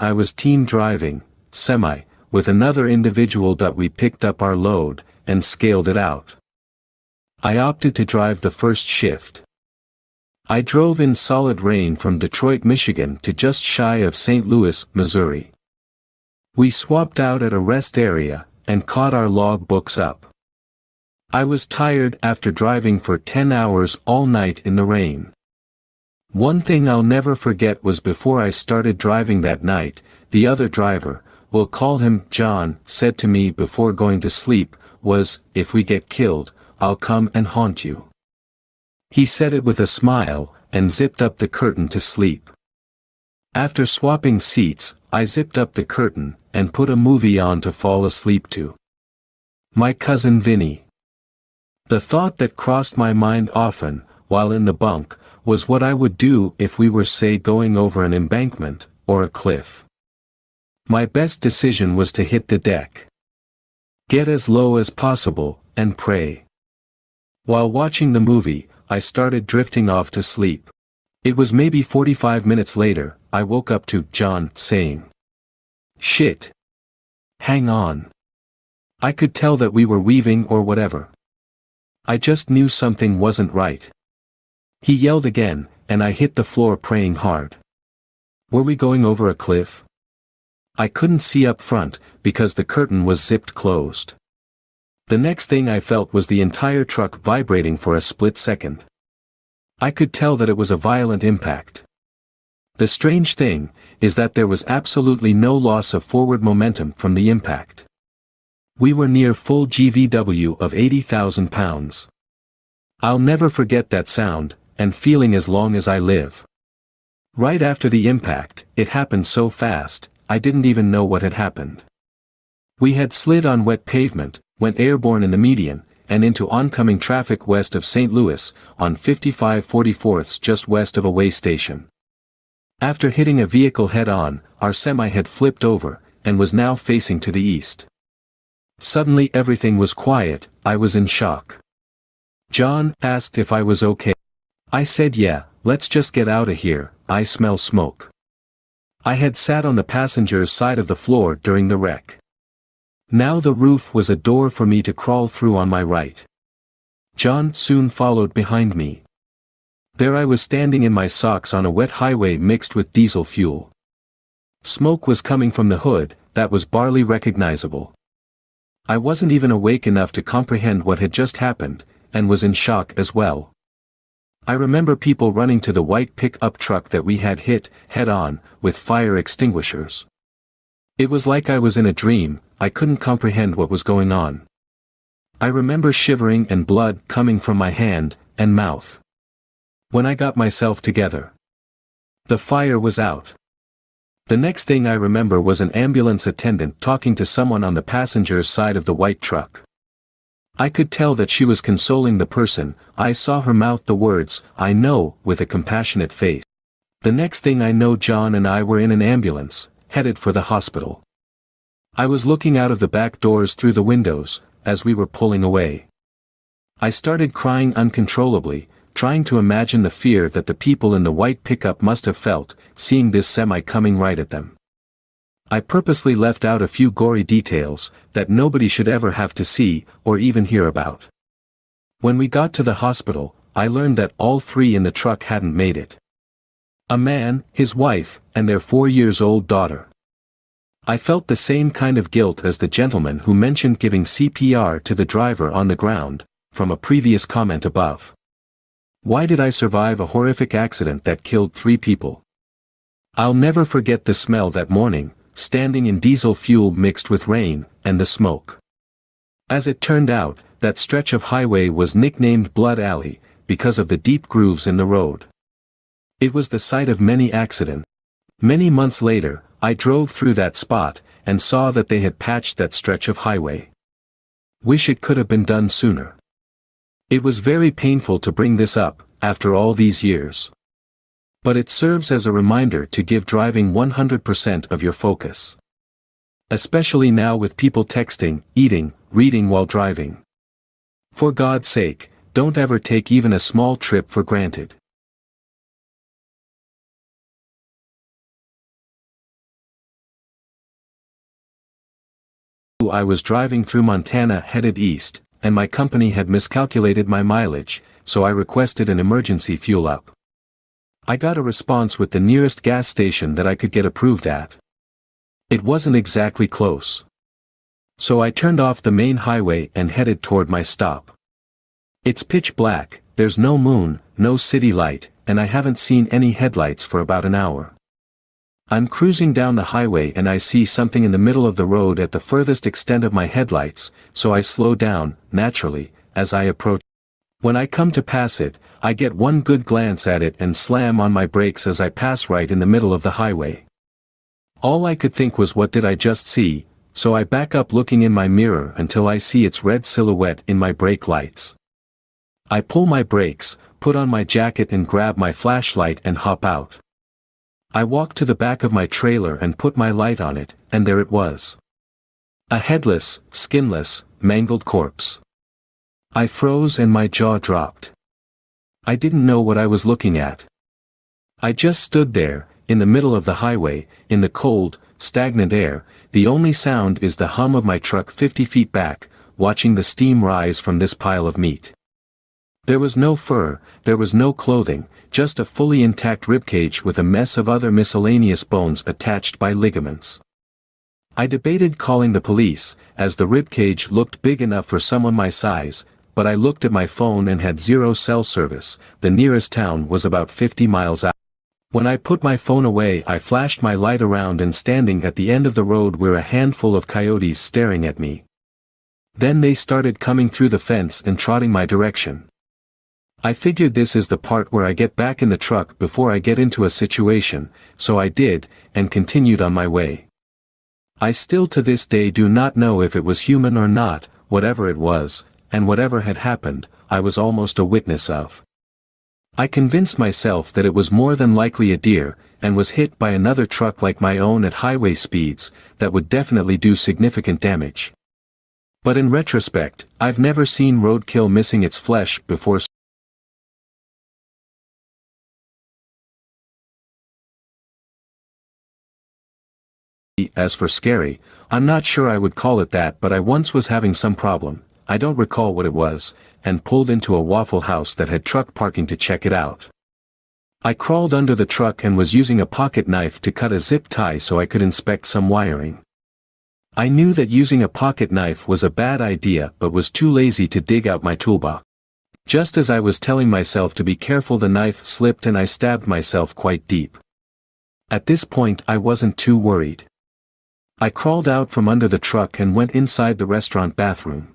I was teen driving, semi, with another individual. We picked up our load, and scaled it out. I opted to drive the first shift. I drove in solid rain from Detroit, Michigan to just shy of St. Louis, Missouri. We swapped out at a rest area, and caught our log books up. I was tired after driving for 10 hours all night in the rain. One thing I'll never forget was before I started driving that night, the other driver, we'll call him John, said to me before going to sleep, "If we get killed, I'll come and haunt you." He said it with a smile, and zipped up the curtain to sleep. After swapping seats, I zipped up the curtain, and put a movie on to fall asleep to. My Cousin Vinny. The thought that crossed my mind often, while in the bunk, was what I would do if we were, say, going over an embankment, or a cliff. My best decision was to hit the deck. Get as low as possible, and pray. While watching the movie, I started drifting off to sleep. It was maybe 45 minutes later, I woke up to John saying, "Shit. Hang on." I could tell that we were weaving or whatever. I just knew something wasn't right. He yelled again, and I hit the floor praying hard. Were we going over a cliff? I couldn't see up front, because the curtain was zipped closed. The next thing I felt was the entire truck vibrating for a split second. I could tell that it was a violent impact. The strange thing is that there was absolutely no loss of forward momentum from the impact. We were near full GVW of 80,000 pounds. I'll never forget that sound, and feeling as long as I live. Right after the impact, it happened so fast, I didn't even know what had happened. We had slid on wet pavement, went airborne in the median, and into oncoming traffic west of St. Louis, on 55/44 just west of a way station. After hitting a vehicle head-on, our semi had flipped over, and was now facing to the east. Suddenly everything was quiet. I was in shock. John asked if I was okay. I said yeah, let's just get out of here, I smell smoke. I had sat on the passenger's side of the floor during the wreck. Now the roof was a door for me to crawl through on my right. John soon followed behind me. There I was standing in my socks on a wet highway mixed with diesel fuel. Smoke was coming from the hood, that was barely recognizable. I wasn't even awake enough to comprehend what had just happened, and was in shock as well. I remember people running to the white pick-up truck that we had hit, head-on, with fire extinguishers. It was like I was in a dream. I couldn't comprehend what was going on. I remember shivering and blood coming from my hand and mouth. When I got myself together, the fire was out. The next thing I remember was an ambulance attendant talking to someone on the passenger's side of the white truck. I could tell that she was consoling the person. I saw her mouth the words, "I know," with a compassionate face. The next thing I know, John and I were in an ambulance, headed for the hospital. I was looking out of the back doors through the windows, as we were pulling away. I started crying uncontrollably, trying to imagine the fear that the people in the white pickup must have felt, seeing this semi coming right at them. I purposely left out a few gory details, that nobody should ever have to see, or even hear about. When we got to the hospital, I learned that all three in the truck hadn't made it. A man, his wife, and their 4-year-old daughter. I felt the same kind of guilt as the gentleman who mentioned giving CPR to the driver on the ground, from a previous comment above. Why did I survive a horrific accident that killed 3 people? I'll never forget the smell that morning, standing in diesel fuel mixed with rain, and the smoke. As it turned out, that stretch of highway was nicknamed Blood Alley, because of the deep grooves in the road. It was the site of many accidents. Many months later, I drove through that spot, and saw that they had patched that stretch of highway. Wish it could have been done sooner. It was very painful to bring this up, after all these years. But it serves as a reminder to give driving 100% of your focus. Especially now with people texting, eating, reading while driving. For God's sake, don't ever take even a small trip for granted. I was driving through Montana headed east, and my company had miscalculated my mileage, so I requested an emergency fuel up. I got a response with the nearest gas station that I could get approved at. It wasn't exactly close. So I turned off the main highway and headed toward my stop. It's pitch black, there's no moon, no city light, and I haven't seen any headlights for about an hour. I'm cruising down the highway and I see something in the middle of the road at the furthest extent of my headlights, so I slow down, naturally, as I approach. When I come to pass it, I get one good glance at it and slam on my brakes as I pass right in the middle of the highway. All I could think was, what did I just see? So I back up looking in my mirror until I see its red silhouette in my brake lights. I pull my brakes, put on my jacket and grab my flashlight and hop out. I walk to the back of my trailer and put my light on it, and there it was. A headless, skinless, mangled corpse. I froze and my jaw dropped. I didn't know what I was looking at. I just stood there, in the middle of the highway, in the cold, stagnant air. The only sound is the hum of my truck 50 feet back, watching the steam rise from this pile of meat. There was no fur, there was no clothing, just a fully intact ribcage with a mess of other miscellaneous bones attached by ligaments. I debated calling the police, as the ribcage looked big enough for someone my size, but I looked at my phone and had zero cell service. The nearest town was about 50 miles out. When I put my phone away, I flashed my light around, and standing at the end of the road were a handful of coyotes staring at me. Then they started coming through the fence and trotting my direction. I figured this is the part where I get back in the truck before I get into a situation, so I did, and continued on my way. I still to this day do not know if it was human or not. Whatever it was, and whatever had happened, I was almost a witness of. I convinced myself that it was more than likely a deer, and was hit by another truck like my own at highway speeds, that would definitely do significant damage. But in retrospect, I've never seen roadkill missing its flesh before. As for scary, I'm not sure I would call it that, but I once was having some problem, I don't recall what it was, and pulled into a Waffle House that had truck parking to check it out. I crawled under the truck and was using a pocket knife to cut a zip tie so I could inspect some wiring. I knew that using a pocket knife was a bad idea, but was too lazy to dig out my toolbox. Just as I was telling myself to be careful, the knife slipped and I stabbed myself quite deep. At this point I wasn't too worried. I crawled out from under the truck and went inside the restaurant bathroom.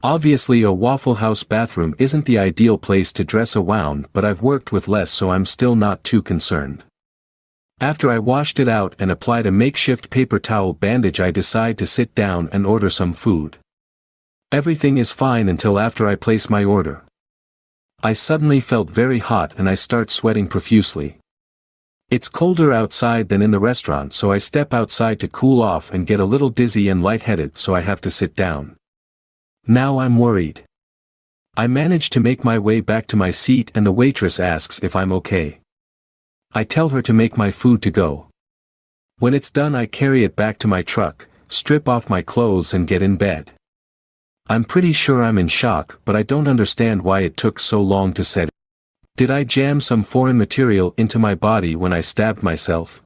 Obviously a Waffle House bathroom isn't the ideal place to dress a wound, but I've worked with less, so I'm still not too concerned. After I washed it out and applied a makeshift paper towel bandage, I decide to sit down and order some food. Everything is fine until after I place my order. I suddenly felt very hot and I start sweating profusely. It's colder outside than in the restaurant, so I step outside to cool off and get a little dizzy and lightheaded, so I have to sit down. Now I'm worried. I manage to make my way back to my seat and the waitress asks if I'm okay. I tell her to make my food to go. When it's done, I carry it back to my truck, strip off my clothes and get in bed. I'm pretty sure I'm in shock, but I don't understand why it took so long to set it. Did I jam some foreign material into my body when I stabbed myself?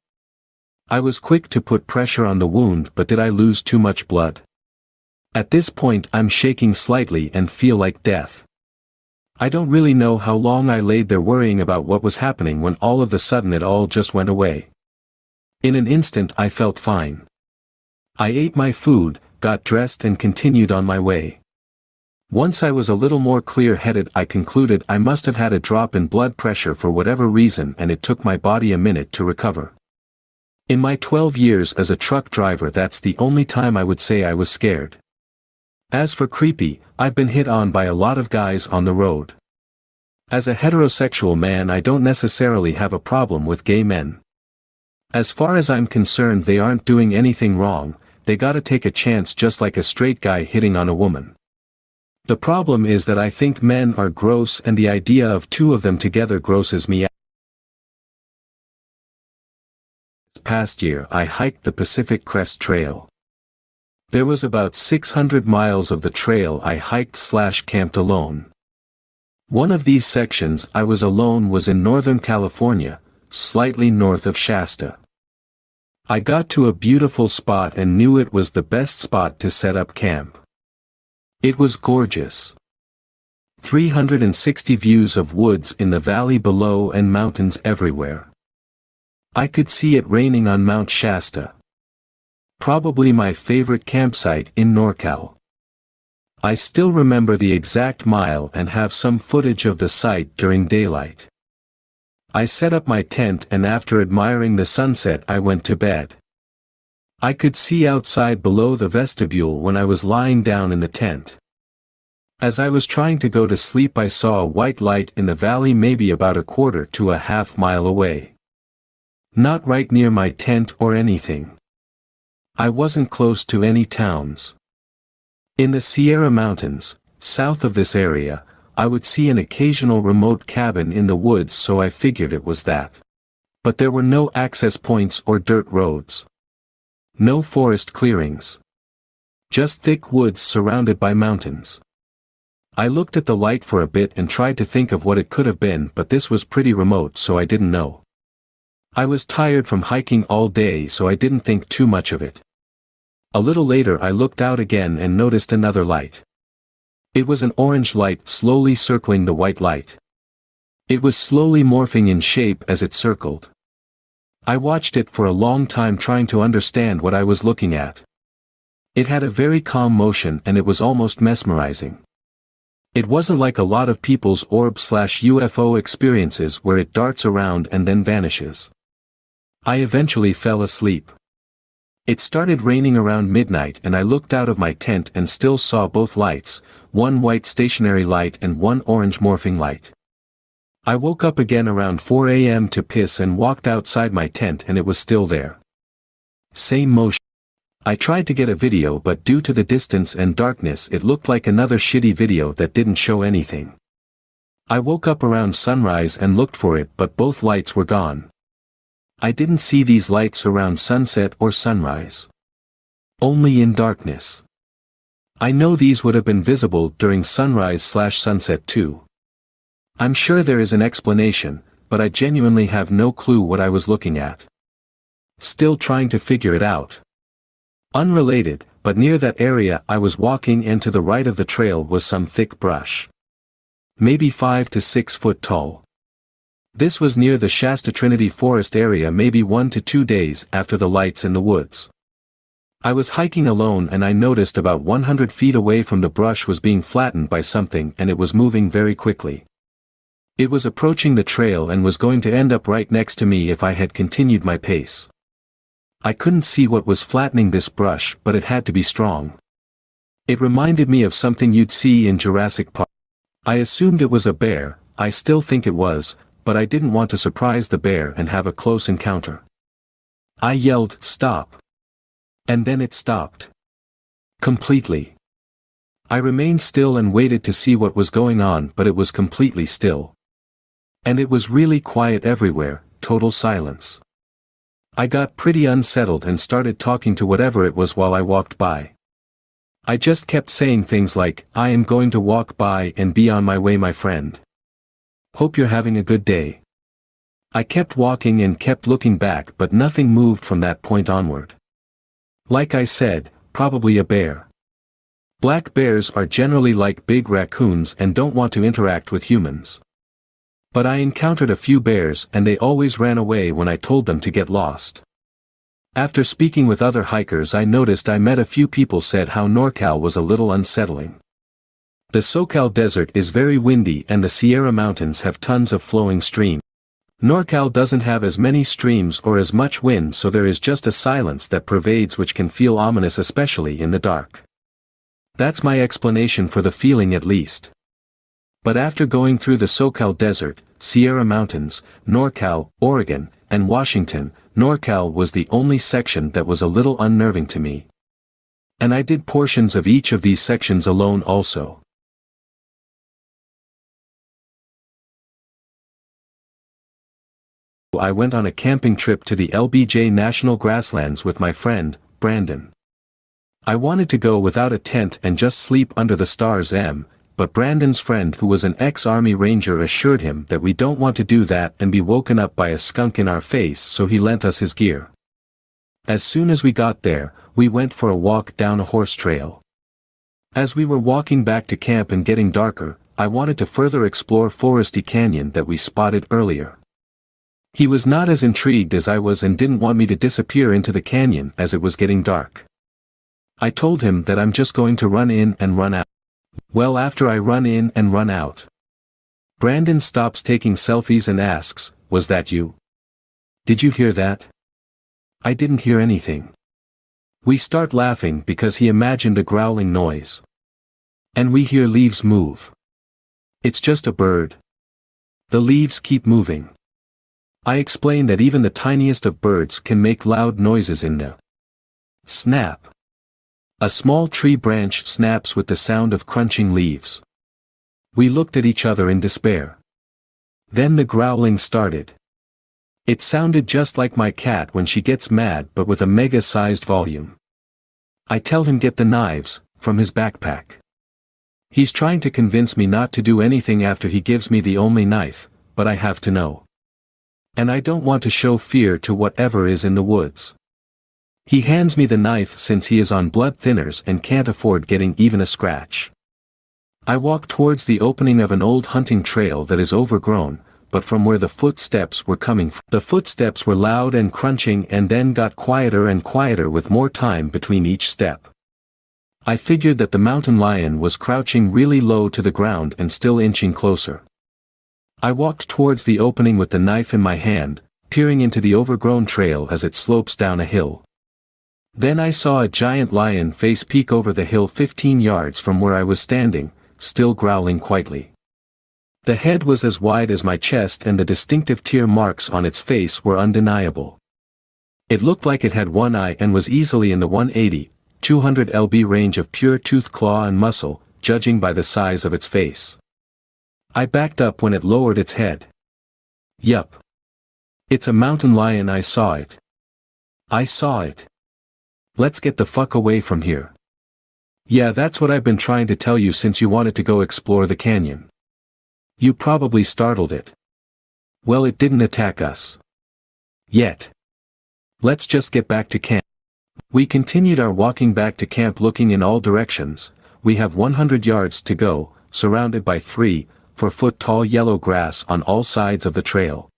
I was quick to put pressure on the wound, but did I lose too much blood? At this point I'm shaking slightly and feel like death. I don't really know how long I laid there worrying about what was happening when all of a sudden it all just went away. In an instant I felt fine. I ate my food, got dressed and continued on my way. Once I was a little more clear-headed, I concluded I must have had a drop in blood pressure for whatever reason, and it took my body a minute to recover. In my 12 years as a truck driver, that's the only time I would say I was scared. As for creepy, I've been hit on by a lot of guys on the road. As a heterosexual man, I don't necessarily have a problem with gay men. As far as I'm concerned, they aren't doing anything wrong, they gotta take a chance just like a straight guy hitting on a woman. The problem is that I think men are gross, and the idea of two of them together grosses me out. This past year I hiked the Pacific Crest Trail. There was about 600 miles of the trail I hiked/camped alone. One of these sections I was alone was in Northern California, slightly north of Shasta. I got to a beautiful spot and knew it was the best spot to set up camp. It was gorgeous. 360 views of woods in the valley below and mountains everywhere. I could see it raining on Mount Shasta. Probably my favorite campsite in NorCal. I still remember the exact mile and have some footage of the site during daylight. I set up my tent and after admiring the sunset I went to bed. I could see outside below the vestibule when I was lying down in the tent. As I was trying to go to sleep I saw a white light in the valley maybe about a quarter to a half mile away. Not right near my tent or anything. I wasn't close to any towns. In the Sierra Mountains, south of this area, I would see an occasional remote cabin in the woods so I figured it was that. But there were no access points or dirt roads. No forest clearings. Just thick woods surrounded by mountains. I looked at the light for a bit and tried to think of what it could have been, but this was pretty remote so I didn't know. I was tired from hiking all day so I didn't think too much of it. A little later I looked out again and noticed another light. It was an orange light slowly circling the white light. It was slowly morphing in shape as it circled. I watched it for a long time trying to understand what I was looking at. It had a very calm motion and it was almost mesmerizing. It wasn't like a lot of people's orb/UFO experiences where it darts around and then vanishes. I eventually fell asleep. It started raining around midnight and I looked out of my tent and still saw both lights, one white stationary light and one orange morphing light. I woke up again around 4 a.m. to piss and walked outside my tent and it was still there. Same motion. I tried to get a video but due to the distance and darkness it looked like another shitty video that didn't show anything. I woke up around sunrise and looked for it but both lights were gone. I didn't see these lights around sunset or sunrise. Only in darkness. I know these would have been visible during sunrise/sunset too. I'm sure there is an explanation, but I genuinely have no clue what I was looking at. Still trying to figure it out. Unrelated, but near that area I was walking and to the right of the trail was some thick brush. Maybe 5 to 6 foot tall. This was near the Shasta Trinity Forest area maybe 1 to 2 days after the lights in the woods. I was hiking alone and I noticed about 100 feet away from the brush was being flattened by something and it was moving very quickly. It was approaching the trail and was going to end up right next to me if I had continued my pace. I couldn't see what was flattening this brush but it had to be strong. It reminded me of something you'd see in Jurassic Park. I assumed it was a bear, I still think it was, but I didn't want to surprise the bear and have a close encounter. I yelled, "Stop!" And then it stopped. Completely. I remained still and waited to see what was going on but it was completely still. And it was really quiet everywhere, total silence. I got pretty unsettled and started talking to whatever it was while I walked by. I just kept saying things like, "I am going to walk by and be on my way, my friend. Hope you're having a good day." I kept walking and kept looking back but nothing moved from that point onward. Like I said, probably a bear. Black bears are generally like big raccoons and don't want to interact with humans. But I encountered a few bears and they always ran away when I told them to get lost. After speaking with other hikers I noticed I met a few people said how NorCal was a little unsettling. The SoCal desert is very windy and the Sierra Mountains have tons of flowing streams. NorCal doesn't have as many streams or as much wind so there is just a silence that pervades which can feel ominous especially in the dark. That's my explanation for the feeling at least. But after going through the SoCal desert, Sierra Mountains, NorCal, Oregon, and Washington, NorCal was the only section that was a little unnerving to me. And I did portions of each of these sections alone also. I went on a camping trip to the LBJ National Grasslands with my friend, Brandon. I wanted to go without a tent and just sleep under the stars but Brandon's friend who was an ex-army ranger assured him that we don't want to do that and be woken up by a skunk in our face, so he lent us his gear. As soon as we got there, we went for a walk down a horse trail. As we were walking back to camp and getting darker, I wanted to further explore foresty canyon that we spotted earlier. He was not as intrigued as I was and didn't want me to disappear into the canyon as it was getting dark. I told him that I'm just going to run in and run out. Well, after I run in and run out, Brandon stops taking selfies and asks, "Was that you? Did you hear that?" I didn't hear anything. We start laughing because he imagined a growling noise. And we hear leaves move. It's just a bird. The leaves keep moving. I explain that even the tiniest of birds can make loud noises in the snap. A small tree branch snaps with the sound of crunching leaves. We looked at each other in despair. Then the growling started. It sounded just like my cat when she gets mad, but with a mega-sized volume. I tell him get the knives from his backpack. He's trying to convince me not to do anything after he gives me the only knife, but I have to know. And I don't want to show fear to whatever is in the woods. He hands me the knife since he is on blood thinners and can't afford getting even a scratch. I walk towards the opening of an old hunting trail that is overgrown, but from where the footsteps were coming from. The footsteps were loud and crunching and then got quieter and quieter with more time between each step. I figured that the mountain lion was crouching really low to the ground and still inching closer. I walked towards the opening with the knife in my hand, peering into the overgrown trail as it slopes down a hill. Then I saw a giant lion face peek over the hill 15 yards from where I was standing, still growling quietly. The head was as wide as my chest and the distinctive tear marks on its face were undeniable. It looked like it had one eye and was easily in the 180-200 lb range of pure tooth, claw and muscle, judging by the size of its face. I backed up when it lowered its head. Yup. It's a mountain lion. I saw it. I saw it. Let's get the fuck away from here. Yeah, that's what I've been trying to tell you since you wanted to go explore the canyon. You probably startled it. Well, it didn't attack us. Yet. Let's just get back to camp. We continued our walking back to camp looking in all directions. We have 100 yards to go, surrounded by 3-4-foot tall yellow grass on all sides of the trail.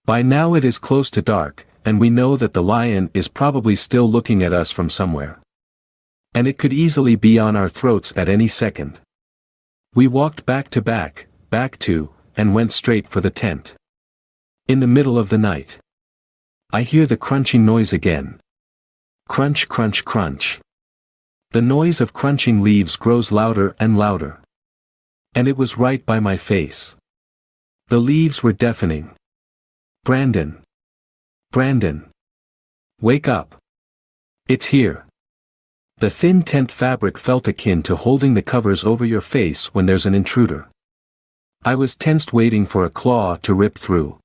By now it is close to dark, and we know that the lion is probably still looking at us from somewhere. And it could easily be on our throats at any second. We walked back to, and went straight for the tent. In the middle of the night, I hear the crunching noise again. Crunch, crunch, crunch. The noise of crunching leaves grows louder and louder. And it was right by my face. The leaves were deafening. Brandon. Brandon. Wake up. It's here. The thin tent fabric felt akin to holding the covers over your face when there's an intruder. I was tensed waiting for a claw to rip through.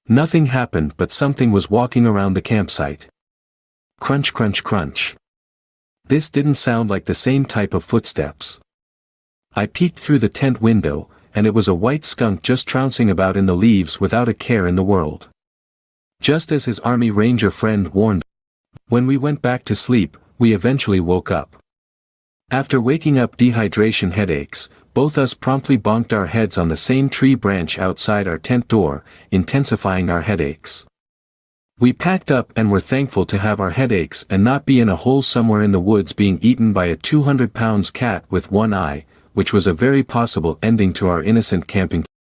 Nothing happened, but something was walking around the campsite. Crunch, crunch, crunch. This didn't sound like the same type of footsteps. I peeked through the tent window, and it was a white skunk just trouncing about in the leaves without a care in the world. Just as his army ranger friend warned. When we went back to sleep, we eventually woke up. After waking up dehydration headaches, both us promptly bonked our heads on the same tree branch outside our tent door, intensifying our headaches. We packed up and were thankful to have our headaches and not be in a hole somewhere in the woods being eaten by a 200-pound cat with one eye, which was a very possible ending to our innocent camping trip.